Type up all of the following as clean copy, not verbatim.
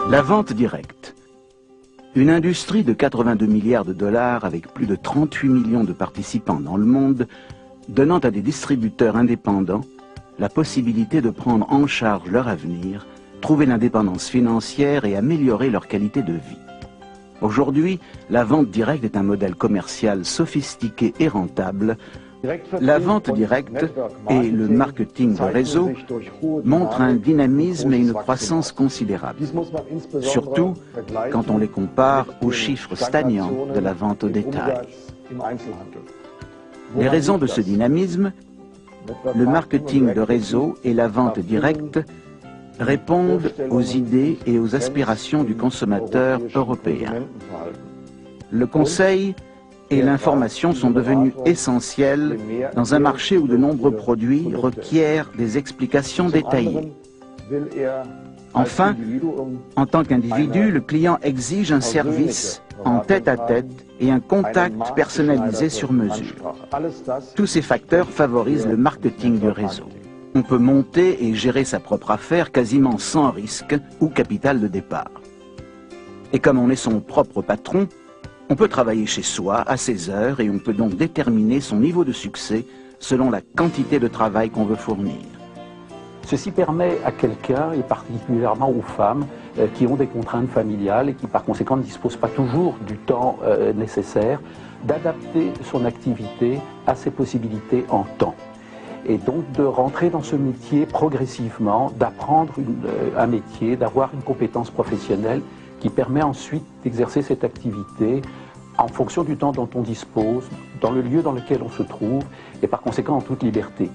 La vente directe. Une industrie de 82 milliards de dollars avec plus de 38 millions de participants dans le monde, donnant à des distributeurs indépendants la possibilité de prendre en charge leur avenir, trouver l'indépendance financière et améliorer leur qualité de vie. Aujourd'hui, la vente directe est un modèle commercial sophistiqué et rentable. La vente directe et le marketing de réseau montrent un dynamisme et une croissance considérables, surtout quand on les compare aux chiffres stagnants de la vente au détail. Les raisons de ce dynamisme, le marketing de réseau et la vente directe répondent aux idées et aux aspirations du consommateur européen. Le conseil et l'information sont devenus essentiels dans un marché où de nombreux produits requièrent des explications détaillées. Enfin, en tant qu'individu, le client exige un service en tête-à-tête et un contact personnalisé sur mesure. Tous ces facteurs favorisent le marketing du réseau. On peut monter et gérer sa propre affaire quasiment sans risque ou capital de départ. Et comme on est son propre patron, on peut travailler chez soi à ses heures et on peut donc déterminer son niveau de succès selon la quantité de travail qu'on veut fournir. Ceci permet à quelqu'un, et particulièrement aux femmes, qui ont des contraintes familiales et qui par conséquent ne disposent pas toujours du temps nécessaire, d'adapter son activité à ses possibilités en temps. Et donc de rentrer dans ce métier progressivement, d'apprendre un métier, d'avoir une compétence professionnelle qui permet ensuite d'exercer cette activité en fonction du temps dont on dispose, dans le lieu dans lequel on se trouve et par conséquent en toute liberté.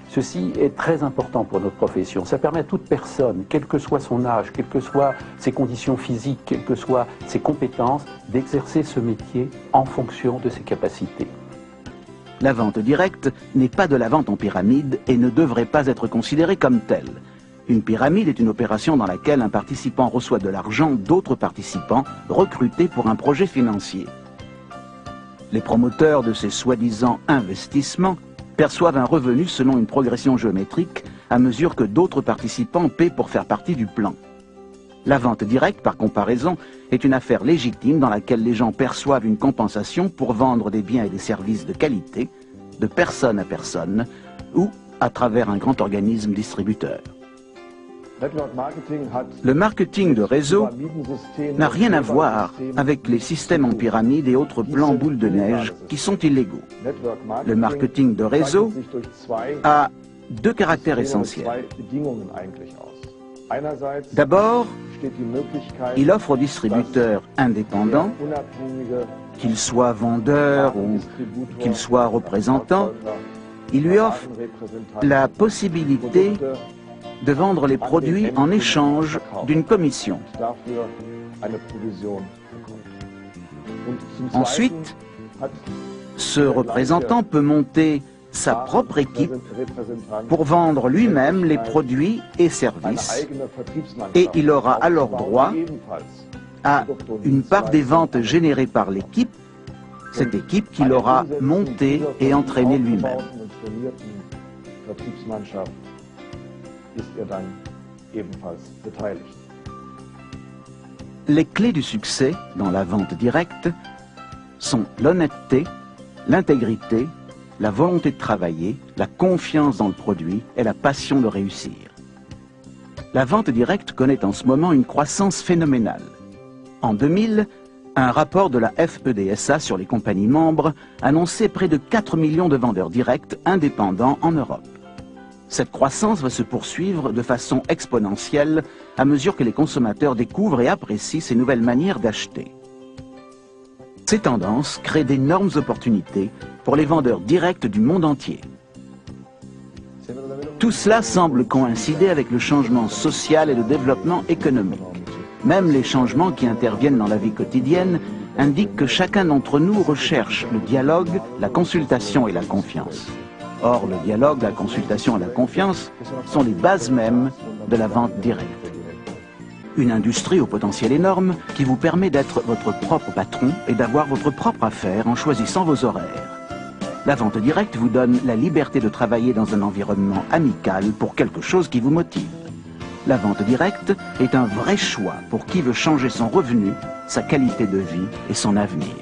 Ceci est très important pour notre profession. Ça permet à toute personne, quel que soit son âge, quelles que soient ses conditions physiques, quelles que soient ses compétences, d'exercer ce métier en fonction de ses capacités. La vente directe n'est pas de la vente en pyramide et ne devrait pas être considérée comme telle. Une pyramide est une opération dans laquelle un participant reçoit de l'argent d'autres participants recrutés pour un projet financier. Les promoteurs de ces soi-disant investissements perçoivent un revenu selon une progression géométrique à mesure que d'autres participants paient pour faire partie du plan. La vente directe, par comparaison, est une affaire légitime dans laquelle les gens perçoivent une compensation pour vendre des biens et des services de qualité, de personne à personne, ou à travers un grand organisme distributeur. Le marketing de réseau n'a rien à voir avec les systèmes en pyramide et autres plans boule de neige qui sont illégaux. Le marketing de réseau a deux caractères essentiels. D'abord, il offre aux distributeurs indépendants, qu'ils soient vendeurs ou qu'ils soient représentants, il lui offre la possibilité de vendre les produits en échange d'une commission. Ensuite, ce représentant peut monter sa propre équipe pour vendre lui-même les produits et services et il aura alors droit à une part des ventes générées par l'équipe, cette équipe qu'il aura montée et entraînée lui-même. Les clés du succès dans la vente directe sont l'honnêteté, l'intégrité, la volonté de travailler, la confiance dans le produit et la passion de réussir. La vente directe connaît en ce moment une croissance phénoménale. En 2000, un rapport de la FEDSA sur les compagnies membres annonçait près de 4 millions de vendeurs directs indépendants en Europe. Cette croissance va se poursuivre de façon exponentielle à mesure que les consommateurs découvrent et apprécient ces nouvelles manières d'acheter. Ces tendances créent d'énormes opportunités pour les vendeurs directs du monde entier. Tout cela semble coïncider avec le changement social et le développement économique. Même les changements qui interviennent dans la vie quotidienne indiquent que chacun d'entre nous recherche le dialogue, la consultation et la confiance. Or, le dialogue, la consultation et la confiance sont les bases mêmes de la vente directe. Une industrie au potentiel énorme qui vous permet d'être votre propre patron et d'avoir votre propre affaire en choisissant vos horaires. La vente directe vous donne la liberté de travailler dans un environnement amical pour quelque chose qui vous motive. La vente directe est un vrai choix pour qui veut changer son revenu, sa qualité de vie et son avenir.